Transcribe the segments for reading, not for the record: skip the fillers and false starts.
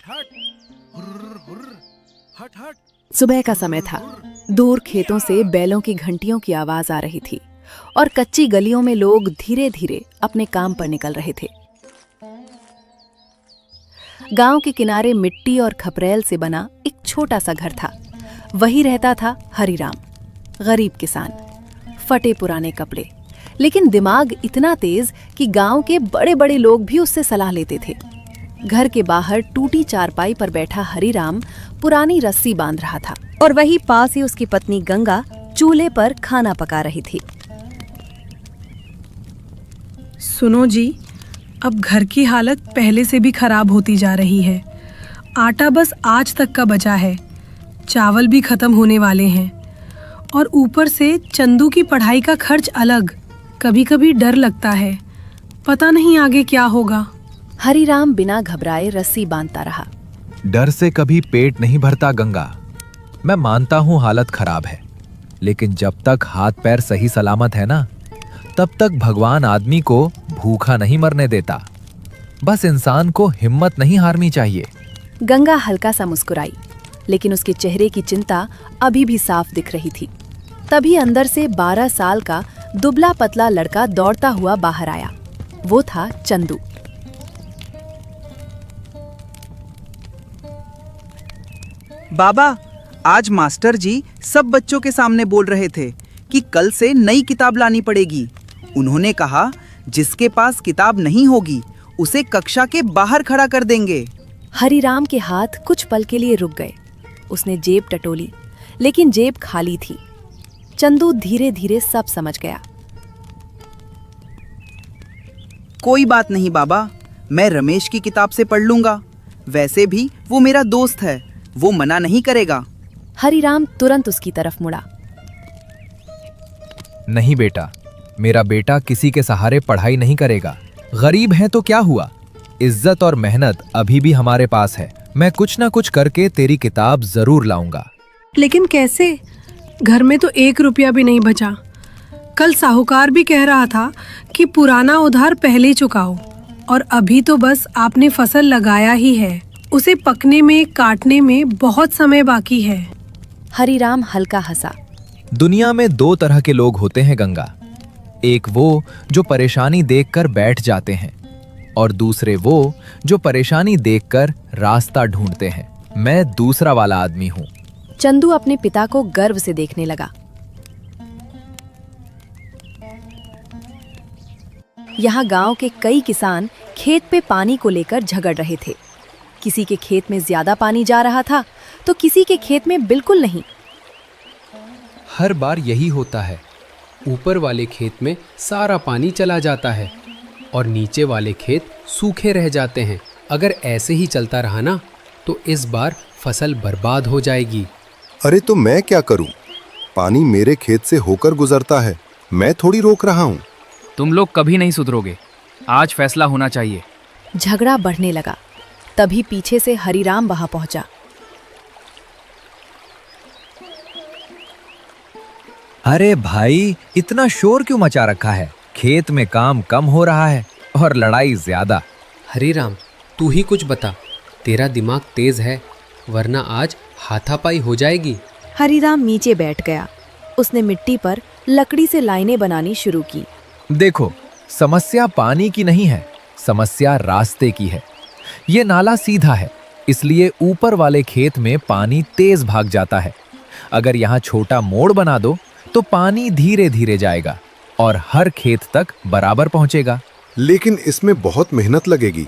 हट हुर्र हुर्र हट हट। सुबह का समय था। दूर खेतों से बैलों की घंटियों की आवाज आ रही थी और कच्ची गलियों में लोग धीरे धीरे अपने काम पर निकल रहे थे। गांव के किनारे मिट्टी और खपरेल से बना एक छोटा सा घर था। वही रहता था हरिराम, गरीब किसान, फटे पुराने कपड़े, लेकिन दिमाग इतना तेज कि गांव के बड़े बड़े लोग भी उससे सलाह लेते थे। घर के बाहर टूटी चारपाई पर बैठा हरिराम पुरानी रस्सी बांध रहा था और वहीं पास ही उसकी पत्नी गंगा चूल्हे पर खाना पका रही थी। सुनो जी, अब घर की हालत पहले से भी खराब होती जा रही है। आटा बस आज तक का बचा है, चावल भी खत्म होने वाले हैं और ऊपर से चंदू की पढ़ाई का खर्च अलग। कभी कभी डर लगता है, पता नहीं आगे क्या होगा। हरिराम बिना घबराए रस्सी बांधता रहा। डर से कभी पेट नहीं भरता गंगा। मैं मानता हूं हालत खराब है, लेकिन जब तक हाथ पैर सही सलामत है ना, तब तक भगवान आदमी को भूखा नहीं मरने देता। बस इंसान को हिम्मत नहीं हारनी चाहिए। गंगा हल्का सा मुस्कुराई, लेकिन उसके चेहरे की चिंता अभी भी साफ दिख रही थी। तभी अंदर से 12 साल का दुबला पतला लड़का दौड़ता हुआ बाहर आया। वो था चंदू। बाबा, आज मास्टर जी सब बच्चों के सामने बोल रहे थे कि कल से नई किताब लानी पड़ेगी। उन्होंने कहा जिसके पास किताब नहीं होगी उसे कक्षा के बाहर खड़ा कर देंगे। हरिराम के हाथ कुछ पल के लिए रुक गए। उसने जेब टटोली, लेकिन जेब खाली थी। चंदू धीरे धीरे सब समझ गया। कोई बात नहीं बाबा, मैं रमेश की किताब से पढ़ लूंगा। वैसे भी वो मेरा दोस्त है, वो मना नहीं करेगा। हरिराम तुरंत उसकी तरफ मुड़ा। नहीं बेटा, मेरा बेटा किसी के सहारे पढ़ाई नहीं करेगा। गरीब हैं तो क्या हुआ, इज्जत और मेहनत अभी भी हमारे पास है। मैं कुछ ना कुछ करके तेरी किताब जरूर लाऊंगा। लेकिन कैसे? घर में तो 1 रुपया भी नहीं बचा। कल साहूकार भी कह रहा था कि पुराना उधार पहले चुकाओ, और अभी तो बस आपने फसल लगाया ही है। उसे पकने में, काटने में बहुत समय बाकी है। हरिराम हल्का हंसा। दुनिया में 2 तरह के लोग होते हैं गंगा। एक वो जो परेशानी देखकर बैठ जाते हैं, और दूसरे वो जो परेशानी देखकर रास्ता ढूंढते हैं। मैं दूसरा वाला आदमी हूँ। चंदू अपने पिता को गर्व से देखने लगा। यहाँ गांव के कई किसान खेत पे पानी को लेकर झगड़ रहे थे। किसी के खेत में ज्यादा पानी जा रहा था तो किसी के खेत में बिल्कुल नहीं। हर बार यही होता है, ऊपर वाले खेत में सारा पानी चला जाता है और नीचे वाले खेत सूखे रह जाते हैं। अगर ऐसे ही चलता रहा ना, तो इस बार फसल बर्बाद हो जाएगी। अरे तो मैं क्या करूं? पानी मेरे खेत से होकर गुजरता है, मैं थोड़ी रोक रहा हूं। तुम लोग कभी नहीं सुधरोगे, आज फैसला होना चाहिए। झगड़ा बढ़ने लगा। तभी पीछे से हरिराम वहां पहुंचा। अरे भाई, इतना शोर क्यों मचा रखा है? खेत में काम कम हो रहा है और लड़ाई ज्यादा। हरिराम, तू ही कुछ बता, तेरा दिमाग तेज है, वरना आज हाथापाई हो जाएगी। हरिराम नीचे बैठ गया। उसने मिट्टी पर लकड़ी से लाइनें बनानी शुरू की। देखो, समस्या पानी की नहीं है, समस्या रास्ते की है। ये नाला सीधा है, इसलिए ऊपर वाले खेत में पानी तेज भाग जाता है। अगर यहाँ छोटा मोड़ बना दो तो पानी धीरे धीरे जाएगा और हर खेत तक बराबर पहुंचेगा। लेकिन इसमें बहुत मेहनत लगेगी,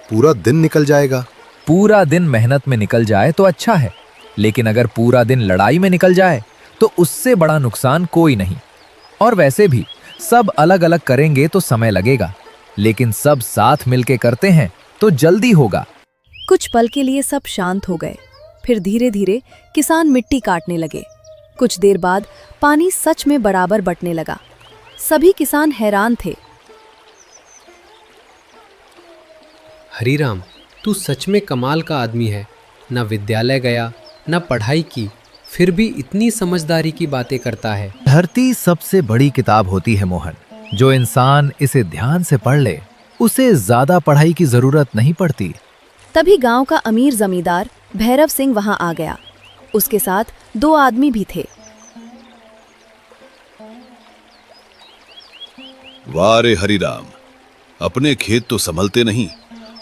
पूरा दिन निकल जाएगा। पूरा दिन मेहनत में निकल जाए तो अच्छा है, लेकिन अगर पूरा दिन लड़ाई में निकल जाए तो उससे बड़ा नुकसान कोई नहीं। और वैसे भी सब अलग अलग करेंगे तो समय लगेगा, लेकिन सब साथ मिलके करते हैं तो जल्दी होगा। कुछ पल के लिए सब शांत हो गए। फिर धीरे धीरे किसान मिट्टी काटने लगे। कुछ देर बाद पानी सच में बराबर बंटने लगा। सभी किसान हैरान थे। हरिराम, तू सच में कमाल का आदमी है। न विद्यालय गया, न पढ़ाई की, फिर भी इतनी समझदारी की बातें करता है। धरती सबसे बड़ी किताब होती है मोहन। जो इंसान इसे ध्यान से पढ़ ले, उसे ज्यादा पढ़ाई की जरूरत नहीं पड़ती। तभी गांव का अमीर जमींदार भैरव सिंह वहां आ गया। उसके साथ 2 आदमी भी थे। वाह रे हरिराम, अपने खेत तो संभलते नहीं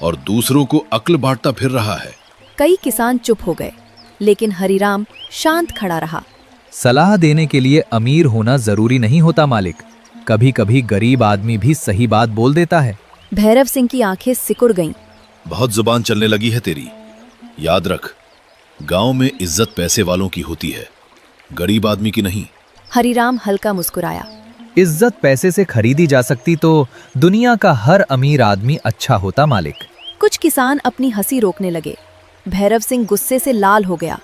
और दूसरों को अक्ल बांटता फिर रहा है। कई किसान चुप हो गए, लेकिन हरिराम शांत खड़ा रहा। सलाह देने के लिए अमीर होना जरूरी नहीं होता मालिक, कभी कभी गरीब आदमी भी सही बात बोल देता है। भैरव सिंह की आंखें सिकुड़ गईं। बहुत जुबान चलने लगी है तेरी। याद रख, गांव में इज्जत पैसे वालों की होती है, गरीब आदमी की नहीं। हरिराम हल्का मुस्कुराया। इज्जत पैसे से खरीदी जा सकती तो दुनिया का हर अमीर आदमी अच्छा होता मालिक। कुछ किसान अपनी हंसी रोकने लगे। भैरव सिंह गुस्से से लाल हो गया।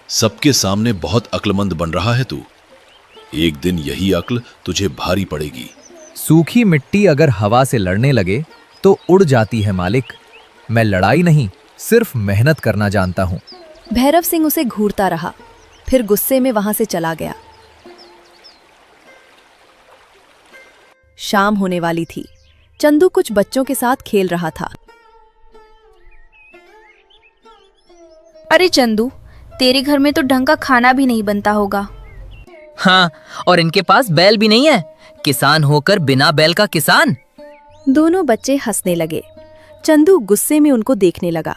सबके सामने बहुत अक्लमंद बन रहा है तू। एक दिन यही अक्ल तुझे भारी पड़ेगी। सूखी मिट्टी अगर हवा से लड़ने लगे तो उड़ जाती है मालिक। मैं लड़ाई नहीं, सिर्फ मेहनत करना जानता हूँ। भैरव सिंह उसे घूरता रहा, फिर गुस्से में वहां से चला गया। शाम होने वाली थी। चंदू कुछ बच्चों के साथ खेल रहा था। अरे चंदू, तेरे घर में तो ढंग का खाना भी नहीं बनता होगा। हाँ, और इनके पास बैल भी नहीं है। किसान होकर बिना बैल का किसान। दोनों बच्चे हंसने लगे। चंदू गुस्से में उनको देखने लगा।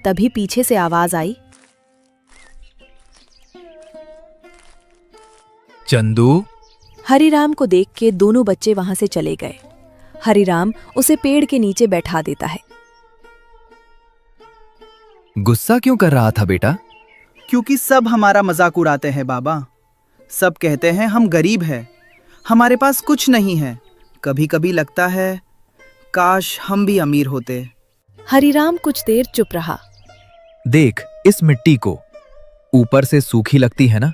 तभी पीछे से आवाज आई, चंदू। हरिराम को देख के दोनों बच्चे वहां से चले गए। हरिराम उसे पेड़ के नीचे बैठा देता है। गुस्सा क्यों कर रहा था बेटा? क्योंकि सब हमारा मजाक उड़ाते हैं बाबा। सब कहते हैं हम गरीब हैं, हमारे पास कुछ नहीं है। कभी कभी लगता है काश हम भी अमीर होते। हरिराम कुछ देर चुप रहा। देख इस मिट्टी को, ऊपर से सूखी लगती है ना,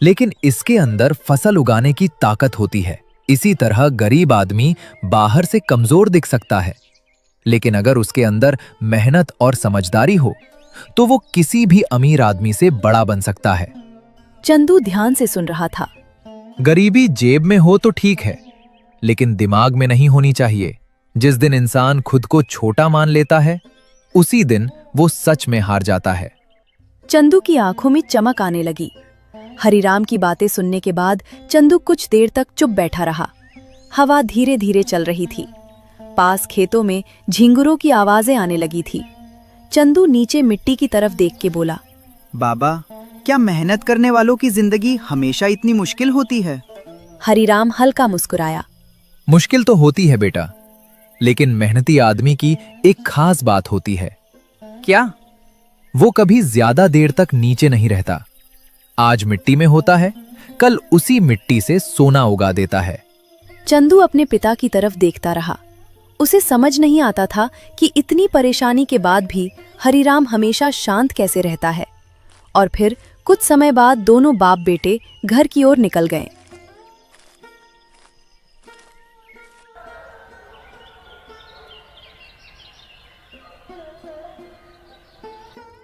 लेकिन इसके अंदर फसल उगाने की ताकत होती है। इसी तरह गरीब आदमी बाहर से कमजोर दिख सकता है, लेकिन अगर उसके अंदर मेहनत और समझदारी हो तो वो किसी भी अमीर आदमी से बड़ा बन सकता है। चंदू ध्यान से सुन रहा था। गरीबी जेब में हो तो ठीक है, लेकिन दिमाग में नहीं होनी चाहिए। जिस दिन इंसान खुद को छोटा मान लेता है, उसी दिन वो सच में हार जाता है। चंदू की आंखों में चमक आने लगी। हरिराम की बातें सुनने के बाद चंदू कुछ देर तक चुप बैठा रहा। हवा धीरे धीरे चल रही थी। पास खेतों में झिंगुरों की आवाजें आने लगी थी। चंदू नीचे मिट्टी की तरफ देख के बोला, बाबा, क्या मेहनत करने वालों की जिंदगी हमेशा इतनी मुश्किल होती है? हरिराम हल्का मुस्कुराया। मुश्किल तो होती है बेटा, लेकिन मेहनती आदमी की एक खास बात होती है। क्या? वो कभी ज्यादा देर तक नीचे नहीं रहता। आज मिट्टी में होता है, कल उसी मिट्टी से सोना उगा देता है। चंदू अपने पिता की तरफ देखता रहा। उसे समझ नहीं आता था कि इतनी परेशानी के बाद भी हरिराम हमेशा शांत कैसे रहता है। और फिर कुछ समय बाद दोनों बाप बेटे घर की ओर निकल गए।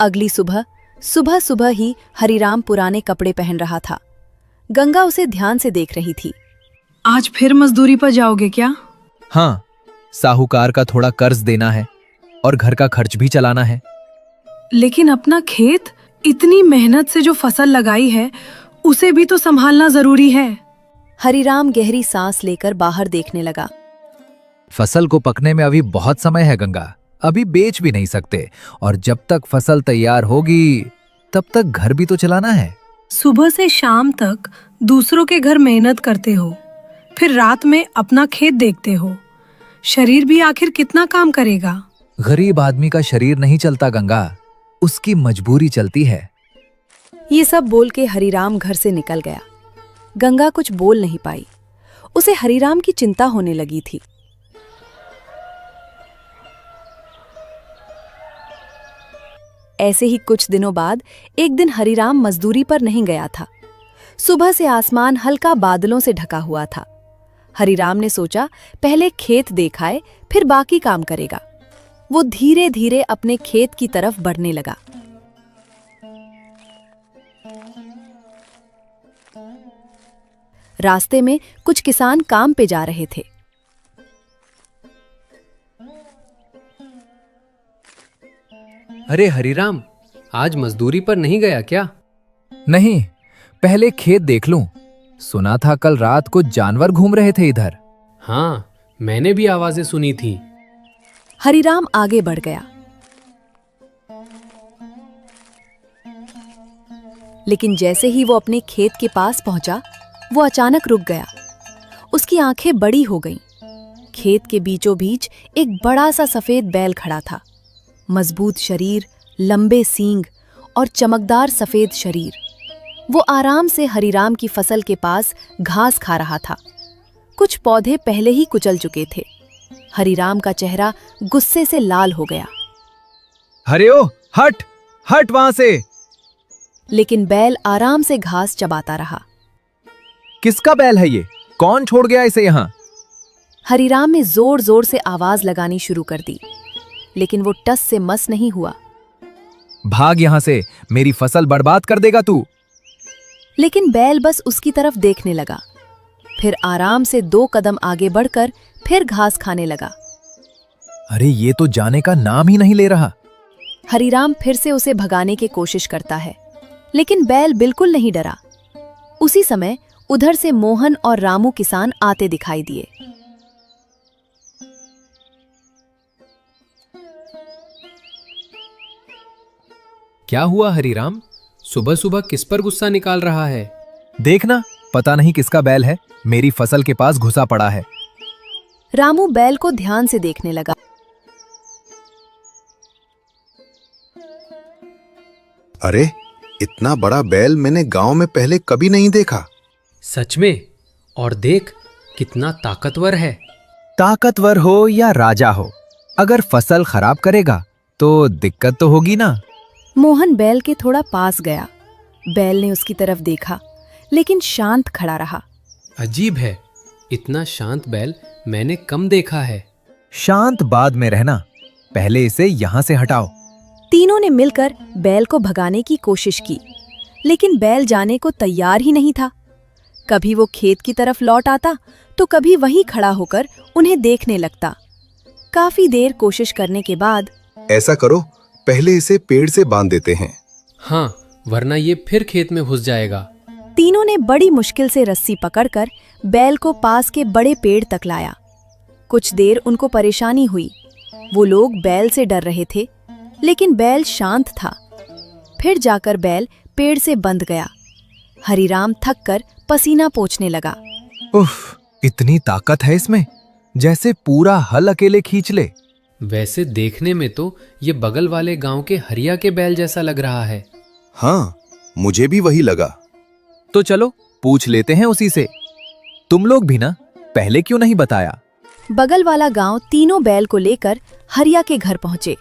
अगली सुबह सुबह ही हरिराम पुराने कपड़े पहन रहा था। गंगा उसे ध्यान से देख रही थी। आज फिर मजदूरी पर जाओगे क्या? हाँ, साहूकार का थोड़ा कर्ज देना है और घर का खर्च भी चलाना है। लेकिन अपना खेत, इतनी मेहनत से जो फसल लगाई है, उसे भी तो संभालना जरूरी है। हरिराम गहरी सांस लेकर बाहर देखने लगा। फसल को पकने में अभी बहुत समय है गंगा, अभी बेच भी नहीं सकते, और जब तक फसल तैयार होगी तब तक घर भी तो चलाना है। सुबह से शाम तक दूसरों के घर मेहनत करते हो, फिर रात में अपना खेत देखते हो। शरीर भी आखिर कितना काम करेगा? गरीब आदमी का शरीर नहीं चलता गंगा, उसकी मजबूरी चलती है। ये सब बोल के हरिराम घर से निकल गया। गंगा कुछ बोल नहीं पाई। उसे हरिराम की चिंता होने लगी थी। ऐसे ही कुछ दिनों बाद एक दिन हरिराम मजदूरी पर नहीं गया था। सुबह से आसमान हल्का बादलों से ढका हुआ था। हरिराम ने सोचा पहले खेत देखाए, फिर बाकी काम करेगा। वो धीरे धीरे अपने खेत की तरफ बढ़ने लगा। रास्ते में कुछ किसान काम पे जा रहे थे। अरे हरिराम, आज मजदूरी पर नहीं गया क्या? नहीं, पहले खेत देख लूं। सुना था कल रात को जानवर घूम रहे थे इधर। हाँ, मैंने भी आवाजें सुनी थी। हरिराम आगे बढ़ गया, लेकिन जैसे ही वो अपने खेत के पास पहुंचा, वो अचानक रुक गया। उसकी आंखें बड़ी हो गईं। खेत के बीचों बीच एक बड़ा सा सफेद बैल खड़ा था। मजबूत शरीर, लंबे सींग और चमकदार सफेद शरीर। वो आराम से हरिराम की फसल के पास घास खा रहा था। कुछ पौधे पहले ही कुचल चुके थे। हरिराम का चेहरा गुस्से से लाल हो गया। हरिओ, हट हट वहां से। लेकिन बैल आराम से घास चबाता रहा। किसका बैल है ये? कौन छोड़ गया इसे यहाँ? हरिराम ने जोर जोर से आवाज लगानी शुरू कर दी, लेकिन वो टस से मस नहीं हुआ। भाग यहाँ से, मेरी फसल बर्बाद कर देगा तू। लेकिन बैल बस उसकी तरफ देखने लगा, फिर आराम से 2 कदम आगे बढ़कर फिर घास खाने लगा। अरे ये तो जाने का नाम ही नहीं ले रहा। हरिराम फिर से उसे भगाने की कोशिश करता है, लेकिन बैल बिल्कुल नहीं डरा। उसी समय उधर से मोहन और रामू किसान आते दिखाई दिए। क्या हुआ हरिराम? सुबह सुबह किस पर गुस्सा निकाल रहा है? देखना, पता नहीं किसका बैल है, मेरी फसल के पास घुसा पड़ा है। रामू बैल को ध्यान से देखने लगा। अरे, इतना बड़ा बैल मैंने गांव में पहले कभी नहीं देखा। सच में? और देख, कितना ताकतवर है। ताकतवर हो या राजा हो, अगर फसल खराब करेगा तो दिक्कत तो होगी ना। मोहन बैल के थोड़ा पास गया। बैल ने उसकी तरफ देखा, लेकिन शांत खड़ा रहा। अजीब है, इतना शांत बैल मैंने कम देखा है। शांत बाद में रहना, पहले इसे यहाँ से हटाओ। तीनों ने मिलकर बैल को भगाने की कोशिश की, लेकिन बैल जाने को तैयार ही नहीं था। कभी वो खेत की तरफ लौट आता, तो कभी वहीं खड़ा होकर उन्हें देखने लगता। काफी देर कोशिश करने के बाद, ऐसा करो, पहले इसे पेड़ से बांध देते हैं। हाँ, वरना ये फिर खेत में घुस जाएगा। तीनों ने बड़ी मुश्किल से रस्सी पकड़कर बैल को पास के बड़े पेड़ तक लाया। कुछ देर उनको परेशानी हुई। वो लोग बैल से डर रहे थे, लेकिन बैल शांत था। फिर जाकर बैल पेड़ से बंध गया। हरिराम थककर पसीना पोंछने लगा। उफ, इतनी ताकत है इसमें, जैसे पूरा हल अकेले खींच ले। वैसे देखने में तो ये बगल वाले गांव के हरिया के बैल जैसा लग रहा है। हाँ, मुझे भी वही लगा। तो चलो पूछ लेते हैं उसी से। तुम लोग भी ना, पहले क्यों नहीं बताया? बगल वाला गांव तीनों बैल को लेकर हरिया के घर पहुंचे,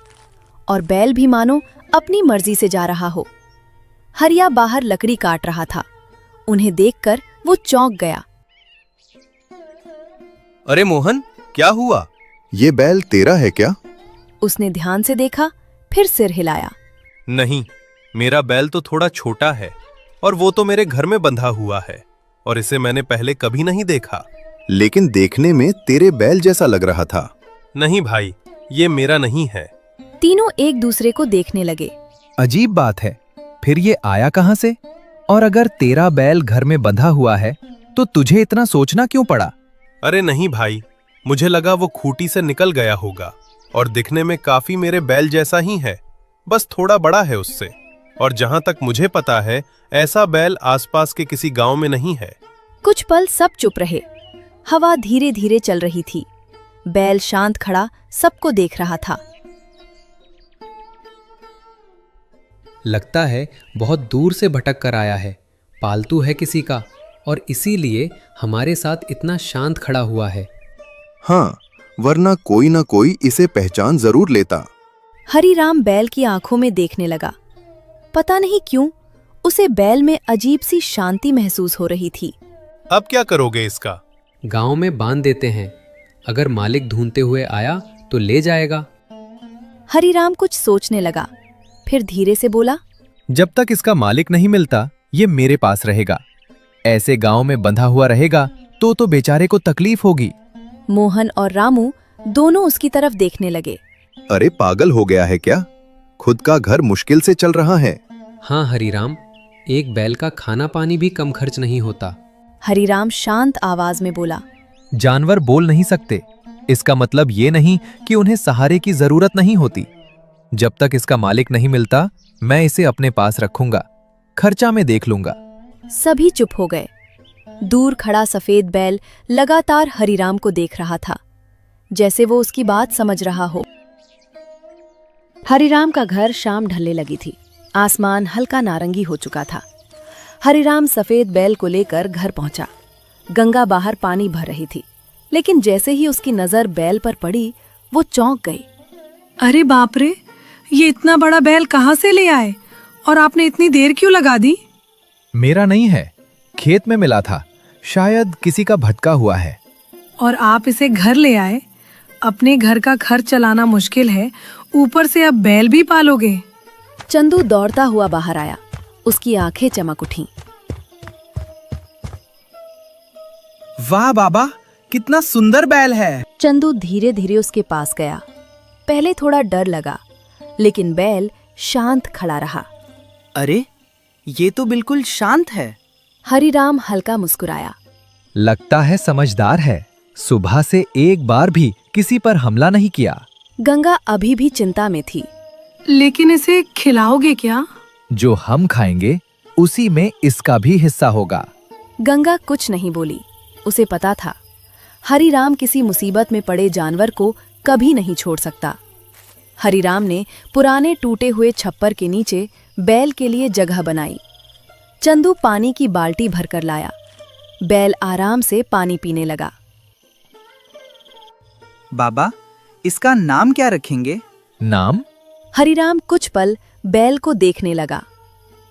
और बैल भी मानो अपनी मर्जी से जा रहा हो। हरिया बाहर लकड़ी काट रहा था। उन्हें देखकर वो चौंक गया। अरे मोहन, क्या हुआ? ये बैल तेरा है क्या? उसने ध्यान से देखा, फिर सिर हिलाया। नहीं, मेरा बैल तो थोड़ा छोटा है, और वो तो मेरे घर में बंधा हुआ है, और इसे मैंने पहले कभी नहीं देखा। लेकिन देखने में तेरे बैल जैसा लग रहा था। नहीं भाई, ये मेरा नहीं है। तीनों एक दूसरे को देखने लगे। अजीब बात है, फिर ये आया कहां से? और अगर तेरा बैल घर में बंधा हुआ है, तो तुझे इतना सोचना क्यों पड़ा? अरे नहीं भाई, मुझे लगा वो खूंटी से निकल गया होगा, और दिखने में काफी मेरे बैल जैसा ही है, बस थोड़ा बड़ा है उससे। और जहां तक मुझे पता है, ऐसा बैल आसपास के किसी गांव में नहीं है। कुछ पल सब चुप रहे। हवा धीरे धीरे चल रही थी। बैल शांत खड़ा सबको देख रहा था। लगता है बहुत दूर से भटक कर आया है, पालतू है किसी का, और इसीलिए हमारे साथ इतना शांत खड़ा हुआ है। हाँ, वरना कोई ना कोई इसे पहचान जरूर लेता। हरिराम बैल की आंखों में देखने लगा। पता नहीं क्यों उसे बैल में अजीब सी शांति महसूस हो रही थी। अब क्या करोगे इसका? गांव में बांध देते हैं, अगर मालिक ढूंढते हुए आया तो ले जाएगा। हरिराम कुछ सोचने लगा, फिर धीरे से बोला, जब तक इसका मालिक नहीं मिलता, ये मेरे पास रहेगा। ऐसे गांव में बंधा हुआ रहेगा तो बेचारे को तकलीफ होगी। मोहन और रामू दोनों उसकी तरफ देखने लगे। अरे पागल हो गया है क्या? खुद का घर मुश्किल से चल रहा है। हाँ हरीराम, एक बैल का खाना पानी भी कम खर्च नहीं होता। हरीराम शांत आवाज में बोला। जानवर बोल नहीं सकते, इसका मतलब ये नहीं कि उन्हें सहारे की जरूरत नहीं होती। जब तक इसका मालिक नहीं मिलता, मैं इसे अपने पास रखूंगा, खर्चा में देख लूंगा। सभी चुप हो गए। दूर खड़ा सफेद बैल लगातार हरीराम को देख रहा था, जैसे वो उसकी बात समझ रहा हो। हरीराम का घर शाम ढलने लगी थी। आसमान हल्का नारंगी हो चुका था। हरीराम सफेद बैल को लेकर घर पहुंचा। गंगा बाहर पानी भर रही थी, लेकिन जैसे ही उसकी नजर बैल पर पड़ी, वो चौंक गई। अरे बाप रे, ये इतना बड़ा बैल कहाँ से ले आए और आपने इतनी देर क्यों लगा दी? मेरा नहीं है, खेत में मिला था, शायद किसी का भटका हुआ है। और आप इसे घर ले आए? अपने घर का खर्च चलाना मुश्किल है, ऊपर से अब बैल भी पालोगे? चंदू दौड़ता हुआ बाहर आया। उसकी आंखें चमक उठीं। वाह बाबा, कितना सुंदर बैल है। चंदू धीरे धीरे उसके पास गया। पहले थोड़ा डर लगा, लेकिन बैल शांत खड़ा रहा। अरे, ये तो बिल्कुल शांत है। हरीराम हल्का मुस्कुराया। लगता है समझदार है, सुबह से एक बार भी किसी पर हमला नहीं किया। गंगा अभी भी चिंता में थी। लेकिन इसे खिलाओगे क्या? जो हम खाएंगे उसी में इसका भी हिस्सा होगा। गंगा कुछ नहीं बोली। उसे पता था, हरीराम किसी मुसीबत में पड़े जानवर को कभी नहीं छोड़ सकता। हरीराम ने पुराने टूटे हुए छप्पर के नीचे बैल के लिए जगह बनाई। चंदू पानी की बाल्टी भरकर लाया। बैल आराम से पानी पीने लगा। बाबा, इसका नाम क्या रखेंगे? नाम? हरीराम कुछ पल बैल को देखने लगा।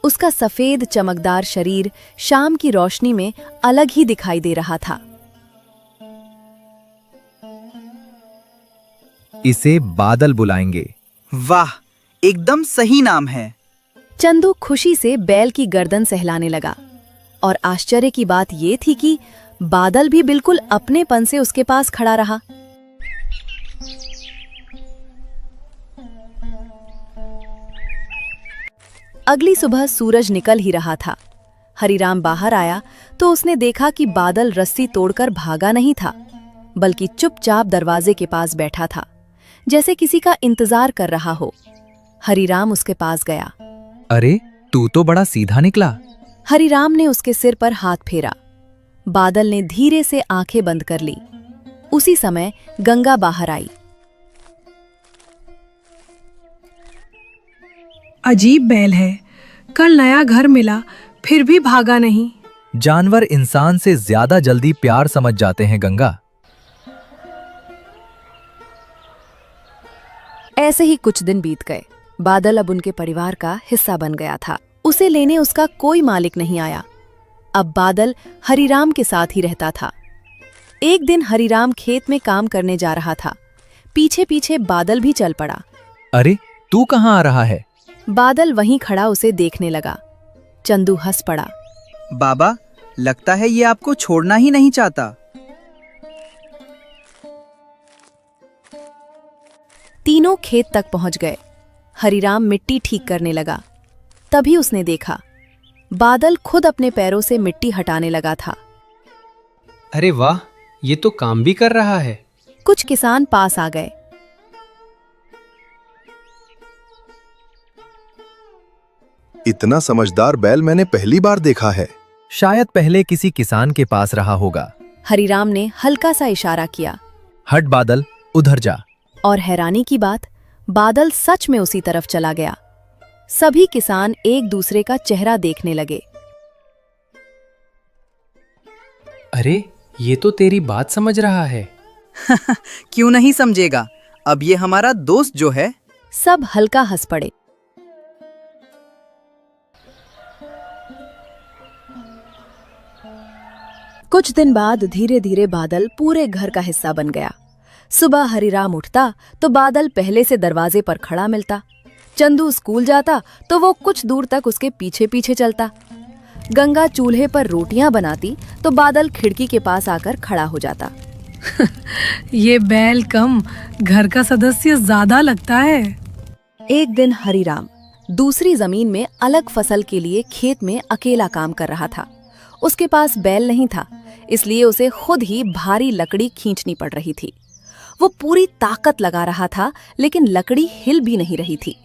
उसका सफेद चमकदार शरीर शाम की रोशनी में अलग ही दिखाई दे रहा था। इसे बादल बुलाएंगे। वाह, एकदम सही नाम है। चंदू खुशी से बैल की गर्दन सहलाने लगा। और आश्चर्य की बात ये थी कि बादल भी बिल्कुल अपनेपन से उसके पास खड़ा रहा। अगली सुबह सूरज निकल ही रहा था। हरीराम बाहर आया तो उसने देखा कि बादल रस्सी तोड़कर भागा नहीं था, बल्कि चुपचाप दरवाजे के पास बैठा था, जैसे किसी का इंतजार कर रहा हो। हरीराम उसके पास गया। अरे, तू तो बड़ा सीधा निकला। हरीराम ने उसके सिर पर हाथ फेरा। बादल ने धीरे से आंखें बंद कर ली। उसी समय गंगा बाहर आई। अजीब बैल है, कल नया घर मिला फिर भी भागा नहीं। जानवर इंसान से ज्यादा जल्दी प्यार समझ जाते हैं गंगा। ऐसे ही कुछ दिन बीत गए। बादल अब उनके परिवार का हिस्सा बन गया था। उसे लेने उसका कोई मालिक नहीं आया। अब बादल हरीराम के साथ ही रहता था। एक दिन हरीराम खेत में काम करने जा रहा था। पीछे पीछे बादल भी चल पड़ा। अरे, तू कहाँ आ रहा है? बादल वहीं खड़ा उसे देखने लगा। चंदू हंस पड़ा। बाबा, लगता है ये आपको छोड़ना ही नहीं चाहता। तीनों खेत तक पहुंच गए। हरीराम मिट्टी ठीक करने लगा। तभी उसने देखा, बादल खुद अपने पैरों से मिट्टी हटाने लगा था। अरे वाह, ये तो काम भी कर रहा है। कुछ किसान पास आ गए। इतना समझदार बैल मैंने पहली बार देखा है। शायद पहले किसी किसान के पास रहा होगा। हरीराम ने हल्का सा इशारा किया। हट बादल, उधर जा। और हैरानी की बात, बादल सच में उसी तरफ चला गया। सभी किसान एक दूसरे का चेहरा देखने लगे। अरे, ये तो तेरी बात समझ रहा है। क्यों नहीं समझेगा, अब ये हमारा दोस्त जो है। सब हल्का हंस पड़े। कुछ दिन बाद धीरे धीरे बादल पूरे घर का हिस्सा बन गया। सुबह हरीराम उठता तो बादल पहले से दरवाजे पर खड़ा मिलता। चंदू स्कूल जाता तो वो कुछ दूर तक उसके पीछे पीछे चलता। गंगा चूल्हे पर रोटियां बनाती तो बादल खिड़की के पास आकर खड़ा हो जाता। ये बैल कम, घर का सदस्य ज्यादा लगता है। एक दिन हरिराम दूसरी जमीन में अलग फसल के लिए खेत में अकेला काम कर रहा था। उसके पास बैल नहीं था, इसलिए उसे खुद ही भारी लकड़ी खींचनी पड़ रही थी। वो पूरी ताकत लगा रहा था, लेकिन लकड़ी हिल भी नहीं रही थी।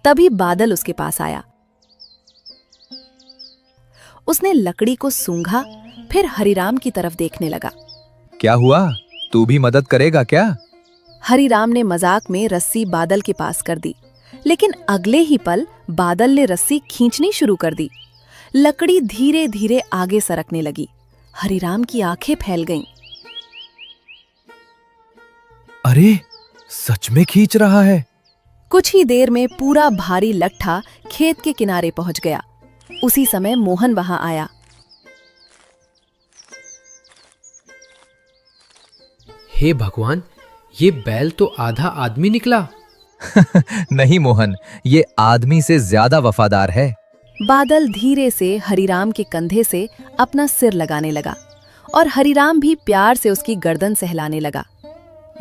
तभी बादल उसके पास आया। उसने लकड़ी को सूंघा, फिर हरिराम की तरफ देखने लगा। क्या हुआ, तू भी मदद करेगा क्या? हरिराम ने मजाक में रस्सी बादल के पास कर दी, लेकिन अगले ही पल बादल ने रस्सी खींचनी शुरू कर दी। लकड़ी धीरे धीरे आगे सरकने लगी। हरिराम की आंखें फैल गईं। अरे, सच में खींच रहा है। कुछ ही देर में पूरा भारी लट्ठा खेत के किनारे पहुंच गया। उसी समय मोहन वहां आया। हे भगवान, ये बैल तो आधा आदमी निकला। नहीं मोहन, ये आदमी से ज्यादा वफादार है। बादल धीरे से हरिराम के कंधे से अपना सिर लगाने लगा और हरिराम भी प्यार से उसकी गर्दन सहलाने लगा।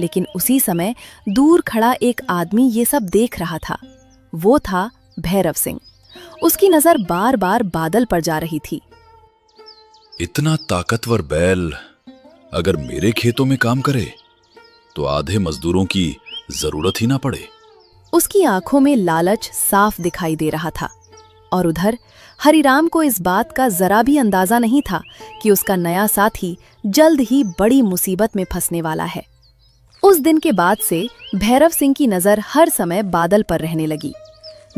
लेकिन उसी समय दूर खड़ा एक आदमी ये सब देख रहा था। वो था भैरव सिंह। उसकी नजर बार बार बादल पर जा रही थी। इतना ताकतवर बैल अगर मेरे खेतों में काम करे तो आधे मजदूरों की जरूरत ही ना पड़े। उसकी आंखों में लालच साफ दिखाई दे रहा था। और उधर हरिराम को इस बात का जरा भी अंदाजा नहीं था कि उसका नया साथी जल्द ही बड़ी मुसीबत में फंसने वाला है। उस दिन के बाद से भैरव सिंह की नजर हर समय बादल पर रहने लगी।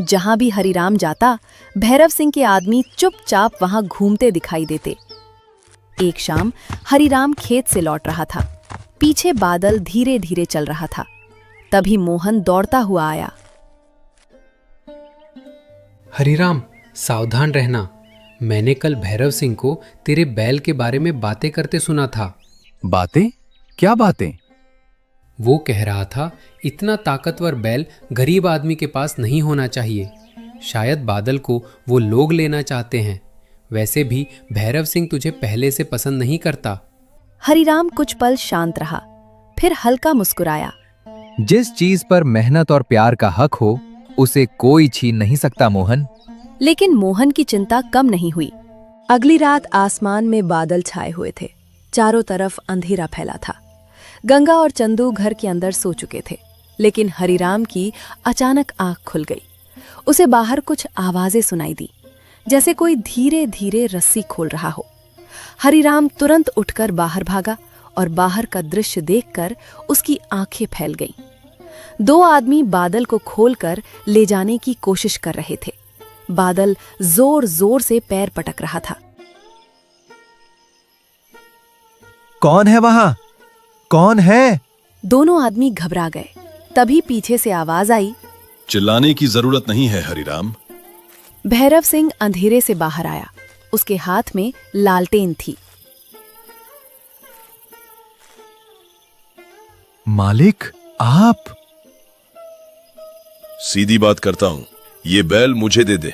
जहां भी हरिराम जाता, भैरव सिंह के आदमी चुपचाप वहां घूमते दिखाई देते। एक शाम हरिराम खेत से लौट रहा था। पीछे बादल धीरे धीरे चल रहा था। तभी मोहन दौड़ता हुआ आया। हरिराम, सावधान रहना। मैंने कल भैरव सिंह को तेरे बैल के बारे में बातें करते सुना था। बातें? क्या बातें? वो कह रहा था, इतना ताकतवर बैल गरीब आदमी के पास नहीं होना चाहिए। शायद बादल को वो लोग लेना चाहते हैं। वैसे भी भैरव सिंह तुझे पहले से पसंद नहीं करता। हरिराम कुछ पल शांत रहा, फिर हल्का मुस्कुराया। जिस चीज पर मेहनत और प्यार का हक हो, उसे कोई छीन नहीं सकता मोहन। लेकिन मोहन की चिंता कम नहीं हुई। अगली रात आसमान में बादल छाए हुए थे। चारों तरफ अंधेरा फैला था। गंगा और चंदू घर के अंदर सो चुके थे, लेकिन हरिराम की अचानक आंख खुल गई। उसे बाहर कुछ आवाजें सुनाई दी, जैसे कोई धीरे धीरे रस्सी खोल रहा हो। हरिराम तुरंत उठकर बाहर भागा और बाहर का दृश्य देखकर उसकी आंखें फैल गईं। 2 आदमी बादल को खोलकर ले जाने की कोशिश कर रहे थे। बादल जोर जोर से पैर पटक रहा था। कौन है वहां? कौन है? दोनों आदमी घबरा गए। तभी पीछे से आवाज आई, चिल्लाने की जरूरत नहीं है हरिराम। भैरव सिंह अंधेरे से बाहर आया। उसके हाथ में लालटेन थी। मालिक, आप? सीधी बात करता हूं, ये बैल मुझे दे दे।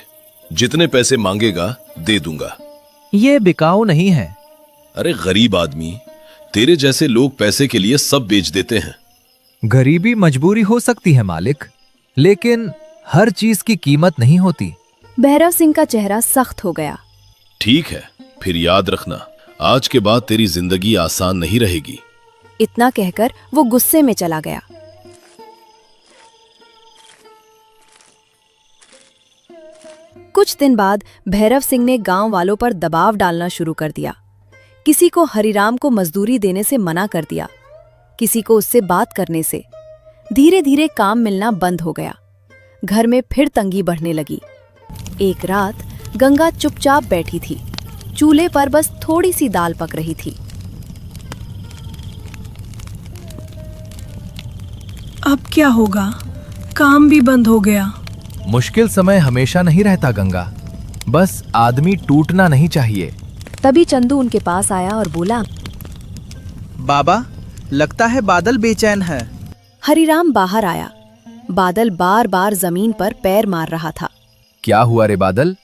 जितने पैसे मांगेगा दे दूंगा। ये बिकाऊ नहीं है। अरे गरीब आदमी, तेरे जैसे लोग पैसे के लिए सब बेच देते हैं। गरीबी मजबूरी हो सकती है मालिक, लेकिन हर चीज की कीमत नहीं होती। भैरव सिंह का चेहरा सख्त हो गया। ठीक है, फिर याद रखना, आज के बाद तेरी जिंदगी आसान नहीं रहेगी। इतना कहकर वो गुस्से में चला गया। कुछ दिन बाद भैरव सिंह ने गांव वालों पर दबाव डालना शुरू कर दिया। किसी को हरिराम को मजदूरी देने से मना कर दिया, किसी को उससे बात करने से। धीरे धीरे काम मिलना बंद हो गया। घर में फिर तंगी बढ़ने लगी। एक रात गंगा चुपचाप बैठी थी। चूल्हे पर बस थोड़ी सी दाल पक रही थी। अब क्या होगा? काम भी बंद हो गया। मुश्किल समय हमेशा नहीं रहता गंगा, बस आदमी टूटना नहीं चाहिए। तभी चंदू उनके पास आया और बोला, बाबा, लगता है बादल बेचैन है। हरिराम बाहर आया। बादल बार बार जमीन पर पैर मार रहा था। क्या हुआ रे बादल?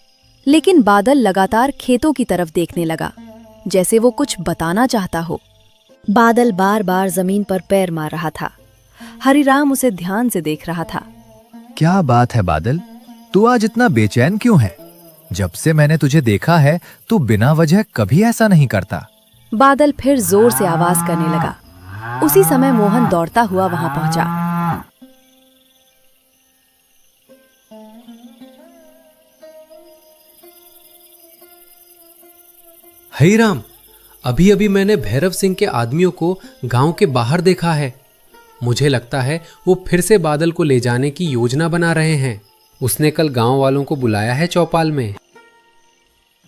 लेकिन बादल लगातार खेतों की तरफ देखने लगा, जैसे वो कुछ बताना चाहता हो। बादल बार बार जमीन पर पैर मार रहा था। हरिराम उसे ध्यान से देख रहा था। क्या बात है बादल, तू आज इतना बेचैन क्यों है? जब से मैंने तुझे देखा है तू बिना वजह कभी ऐसा नहीं करता। बादल फिर जोर से आवाज करने लगा। उसी समय मोहन दौड़ता हुआ वहां पहुंचा। हरीराम, अभी अभी मैंने भैरव सिंह के आदमियों को गांव के बाहर देखा है। मुझे लगता है वो फिर से बादल को ले जाने की योजना बना रहे हैं। उसने कल गांव वालों को बुलाया है चौपाल में।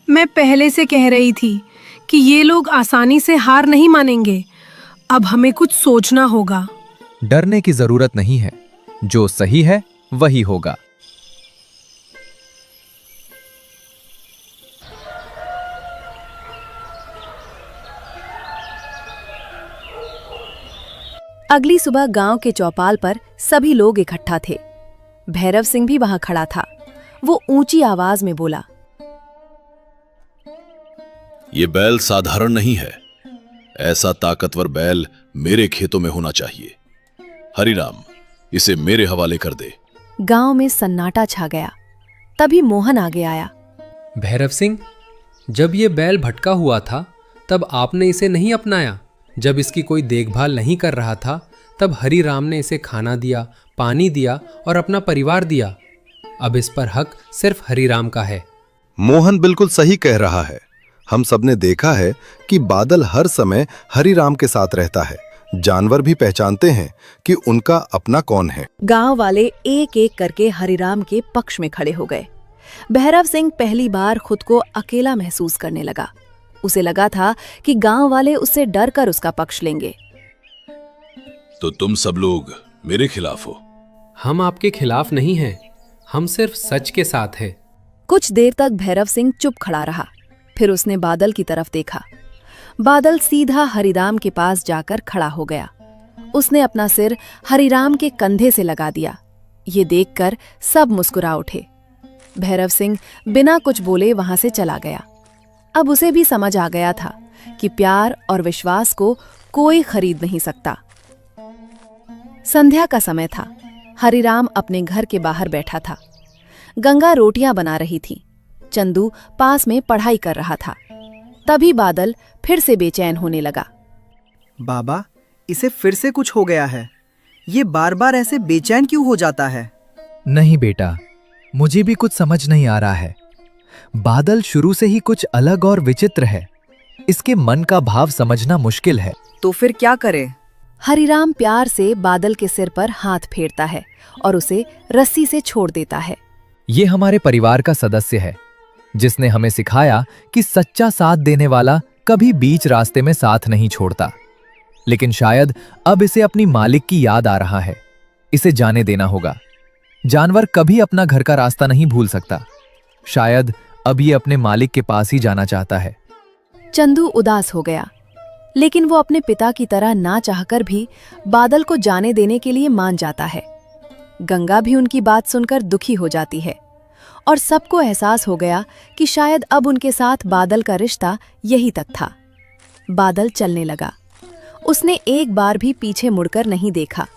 मैं पहले से कह रही थी कि ये लोग आसानी से हार नहीं मानेंगे। अब हमें कुछ सोचना होगा। डरने की जरूरत नहीं है, जो सही है वही होगा। अगली सुबह गांव के चौपाल पर सभी लोग इकट्ठा थे। भैरव सिंह भी वहां खड़ा था। वो ऊंची आवाज में बोला, ये बैल साधारण नहीं है। ऐसा ताकतवर बैल मेरे खेतों में होना चाहिए। हरिराम, इसे मेरे हवाले कर दे। गांव में सन्नाटा छा गया। तभी मोहन आगे आया। भैरव सिंह, जब ये बैल भटका हुआ था तब आपने इसे नहीं अपनाया। जब इसकी कोई देखभाल नहीं कर रहा था तब हरिराम ने इसे खाना दिया, पानी दिया और अपना परिवार दिया। अब इस पर हक सिर्फ हरिराम का है। मोहन बिल्कुल सही कह रहा है। हम सबने देखा है कि बादल हर समय हरिराम के साथ रहता है। जानवर भी पहचानते हैं कि उनका अपना कौन है। गांव वाले एक एक करके हरिराम के पक्ष में खड़े हो गए। भैरव सिंह पहली बार खुद को अकेला महसूस करने लगा। उसे लगा था कि गांव वाले उससे डर कर उसका पक्ष लेंगे। तो तुम सब लोग मेरे खिलाफ हो? हम आपके खिलाफ नहीं हैं, हम सिर्फ सच के साथ हैं। कुछ देर तक भैरव सिंह चुप खड़ा रहा। फिर उसने बादल की तरफ देखा। बादल सीधा हरिराम के पास जाकर खड़ा हो गया। उसने अपना सिर हरिराम के कंधे से लगा दिया। ये देखकर सब मुस्कुरा उठे। भैरव सिंह बिना कुछ बोले वहां से चला गया। अब उसे भी समझ आ गया था कि प्यार और विश्वास को कोई खरीद नहीं सकता। संध्या का समय था। हरिराम अपने घर के बाहर बैठा था। गंगा रोटियां बना रही थी। चंदू पास में पढ़ाई कर रहा था। तभी बादल फिर से बेचैन होने लगा। बाबा, इसे फिर से कुछ हो गया है। ये बार बार ऐसे बेचैन क्यों हो जाता है? नहीं बेटा, मुझे भी कुछ समझ नहीं आ रहा है। बादल शुरू से ही कुछ अलग और विचित्र है। इसके मन का भाव समझना मुश्किल है। तो फिर क्या करे? हरिराम प्यार से बादल के सिर पर हाथ फेरता है और उसे रस्सी से छोड़ देता है। ये हमारे परिवार का सदस्य है, जिसने हमें सिखाया कि सच्चा साथ देने वाला कभी बीच रास्ते में साथ नहीं छोड़ता। लेकिन शायद अब इसे अपनी मालिक की याद आ रहा है। इसे जाने देना होगा। जानवर कभी अपना घर का रास्ता नहीं भूल सकता। शायद अब ये अपने मालिक के पास ही जाना चाहता है। चंदू उदास हो गया, लेकिन वो अपने पिता की तरह ना चाहकर भी बादल को जाने देने के लिए मान जाता है। गंगा भी उनकी बात सुनकर दुखी हो जाती है और सबको एहसास हो गया कि शायद अब उनके साथ बादल का रिश्ता यही तक था। बादल चलने लगा। उसने एक बार भी पीछे मुड़कर नहीं देखा।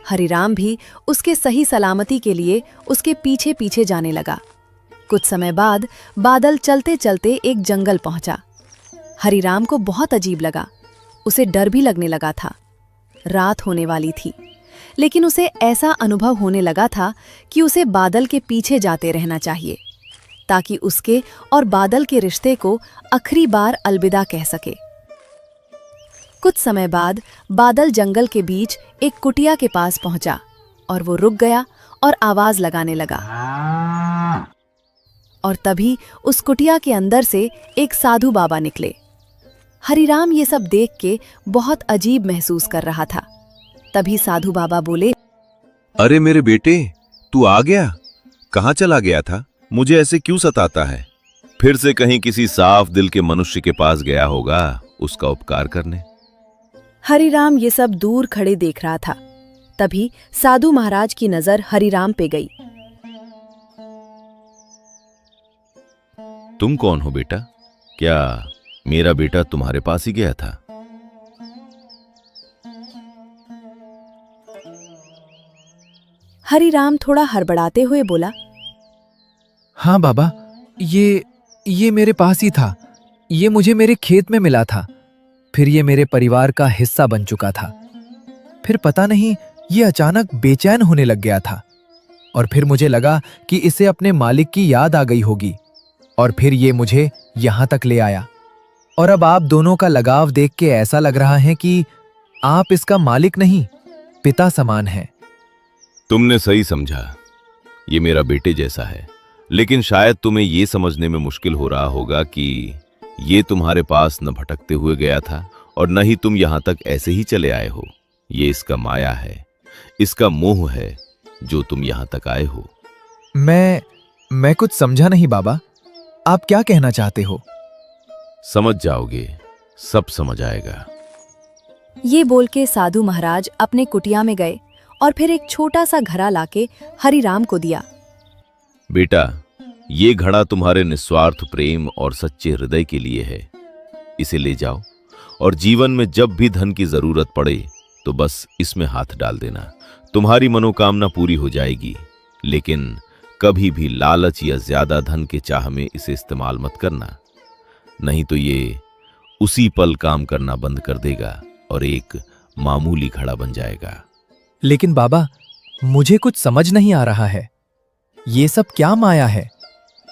हरिराम भी उसके सही सलामती के लिए उसके पीछे पीछे जाने लगा। कुछ समय बाद बादल चलते चलते एक जंगल पहुंचा। हरिराम को बहुत अजीब लगा। उसे डर भी लगने लगा था। रात होने वाली थी, लेकिन उसे ऐसा अनुभव होने लगा था कि उसे बादल के पीछे जाते रहना चाहिए, ताकि उसके और बादल के रिश्ते को आखिरी बार अलविदा कह सके। कुछ समय बाद बादल जंगल के बीच एक कुटिया के पास पहुंचा और वो रुक गया और आवाज लगाने लगा। और तभी उस कुटिया के अंदर से एक साधु बाबा निकले। हरिराम ये सब देख के बहुत अजीब महसूस कर रहा था। तभी साधु बाबा बोले, अरे मेरे बेटे, तू आ गया? कहाँ चला गया था? मुझे ऐसे क्यों सताता है? फिर से कहीं किसी साफ दिल के मनुष्य के पास गया होगा उसका उपकार करने। हरिराम ये सब दूर खड़े देख रहा था। तभी साधु महाराज की नजर हरिराम पे गई। तुम कौन हो बेटा? क्या मेरा बेटा तुम्हारे पास ही गया था? हरिराम थोड़ा हड़बड़ाते हुए बोला, हाँ बाबा, ये मेरे पास ही था। ये मुझे मेरे खेत में मिला था। फिर ये मेरे परिवार का हिस्सा बन चुका था। फिर पता नहीं ये अचानक बेचैन होने लग गया था। और फिर मुझे लगा कि इसे अपने मालिक की याद आ गई होगी, और फिर ये मुझे यहां तक ले आया। और अब आप दोनों का लगाव देख के ऐसा लग रहा है कि आप इसका मालिक नहीं, पिता समान हैं। तुमने सही समझा। ये मेरा बेटे जैसा है। लेकिन शायद तुम्हें ये समझने में मुश्किल हो रहा होगा कि ये तुम्हारे पास न भटकते हुए गया था और न ही तुम यहां तक ऐसे ही चले आए हो। ये इसका माया है, इसका मोह है जो तुम यहां तक आए हो। मैं कुछ समझा नहीं बाबा, आप क्या कहना चाहते हो? समझ जाओगे, सब समझ आएगा। ये बोल के साधु महाराज अपने कुटिया में गए और फिर एक छोटा सा घड़ा लाके हरिराम को दिया। बेटा, ये घड़ा तुम्हारे निस्वार्थ प्रेम और सच्चे हृदय के लिए है। इसे ले जाओ और जीवन में जब भी धन की जरूरत पड़े तो बस इसमें हाथ डाल देना। तुम्हारी मनोकामना पूरी हो जाएगी। लेकिन कभी भी लालच या ज्यादा धन के चाह में इसे इस्तेमाल मत करना, नहीं तो ये उसी पल काम करना बंद कर देगा और एक मामूली घड़ा बन जाएगा। लेकिन बाबा, मुझे कुछ समझ नहीं आ रहा है। ये सब क्या माया है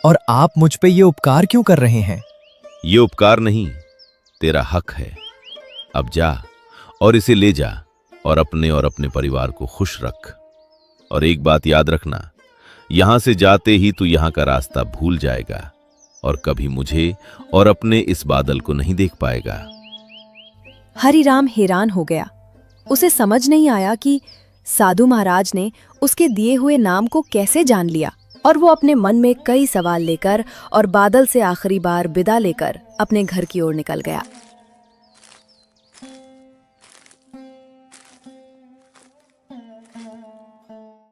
और आप मुझ पे ये उपकार क्यों कर रहे हैं? ये उपकार नहीं, तेरा हक है। अब जा और इसे ले जा और अपने परिवार को खुश रख। और एक बात याद रखना, यहां से जाते ही तू यहां का रास्ता भूल जाएगा और कभी मुझे और अपने इस बादल को नहीं देख पाएगा। हरिराम हैरान हो गया। उसे समझ नहीं आया कि साधु महाराज ने उसके दिए हुए नाम को कैसे जान लिया, और वो अपने मन में कई सवाल लेकर और बादल से आखिरी बार विदा लेकर अपने घर की ओर निकल गया।